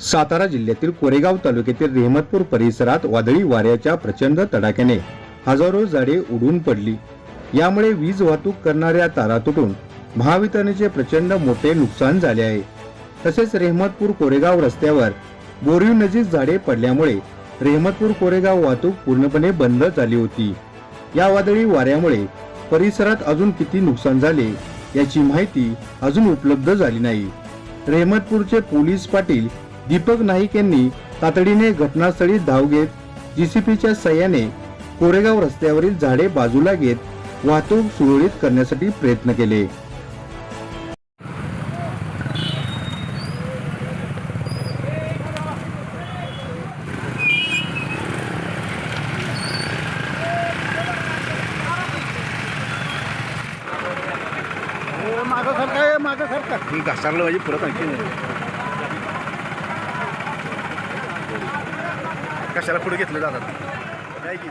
सातारा जिल्ह्यातील कोरेगाव तालुक्यातील रेहमतपूर परिसरात वादळी वाऱ्याच्या प्रचंड तडाख्याने हजारो झाडे उडून पडली। यामुळे वीज वाहतूक करणाऱ्या तारा तुटून महावितरणचे प्रचंड मोठे नुकसान झाले आहे। तसेच रेहमतपूर कोरेगाव रस्त्यावर बोरिव नजीक झाडे पडल्यामुळे रेहमतपूर कोरेगाव वाहतूक पूर्णपणे बंद झाली होती। या वादळी वाऱ्यामुळे परिसरात अजून किती नुकसान झाले याची माहिती अजून उपलब्ध झाली नाही। रेहमतपूरचे पोलीस पाटील दीपक नाईक यांनी तातडीने घटनास्थळी धाव घेत जीसीपीच्या साह्याने कोरेगाव रस्त्यावरील झाडे बाजूला घेत वाहतूक सुरळीत करण्यासाठी प्रयत्न केले। मागं सरका ही घसरलं म्हणजे पुरत आणखी कशाला पुढे घेतलं जातात काय की